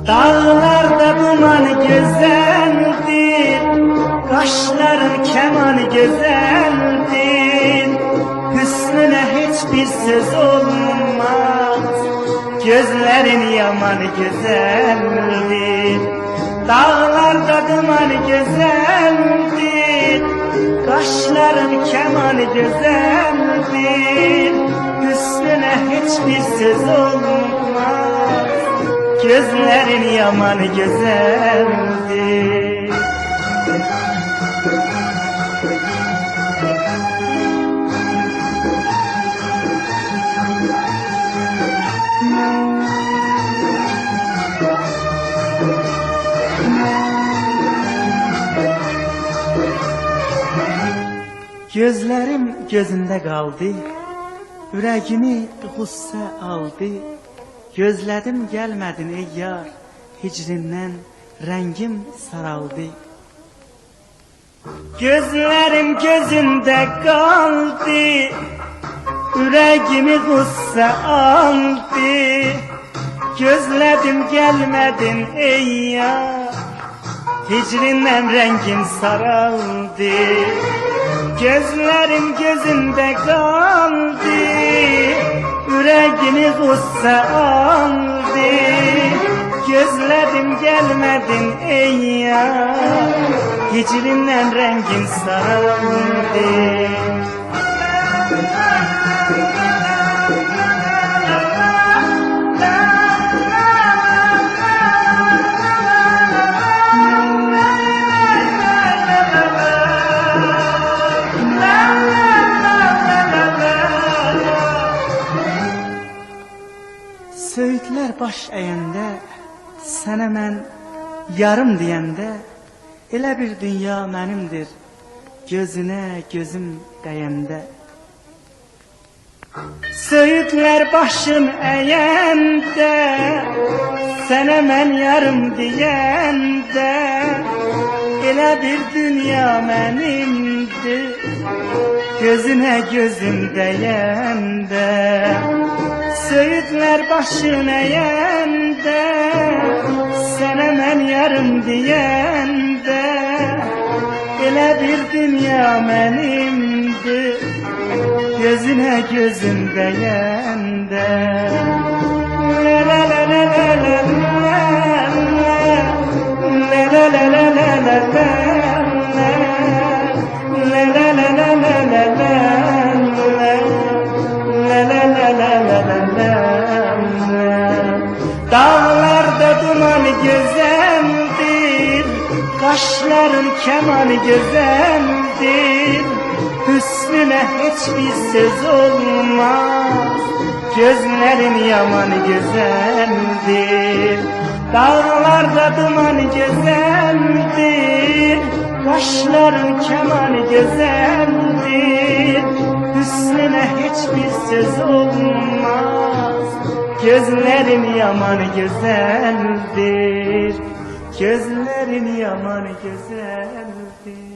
Dağlarda duman güzeldir, kaşların keman güzeldir. Hüsnüne hiçbir söz olmaz, gözlerin yaman güzeldir. Dağlarda duman güzeldir, kaşların keman güzeldir. Hüsnüne hiçbir söz olmaz, gözlerin yaman güzeldir. Gözlerim gözünde kaldı, yüreğimi gusse aldı. Gözledim gelmedin ey yar, hicrinden rengim saraldı. Gözlerim gözünde kaldı, yüreğimi gusse aldı. Gözledim gelmedin ey yar, hicrinden rengim saraldı. Gözlerim gözünde kaldı, yüreğimi gusse aldı. Gözlerim gelmedin ey yar, hicrinden rengin saraldı. Söğütler baş əyəndə, sənə mən yarım deyəndə, elə bir dünya mənimdir, gözünə gözüm dəyəndə. Söğütler başım əyəndə, sənə mən yarım deyəndə, elə bir dünya mənimdir, gözünə gözüm dəyəndə. Söğütler başın əyəndə, sənə mən yarım deyəndə, elə bir dünya mənimdir, gözünə gözüm dəyəndə. La la la la la la la la la la la la la. Dağlarda duman güzeldir, kaşların keman güzeldir. Hüsnüne hiçbir söz olmaz, gözlerin yaman güzeldir. Dağlarda duman güzeldir, kaşların keman güzeldir. Hüsnüne hiçbir söz olmaz, gözlerin yaman güzeldir. Gözlerin yaman güzeldir.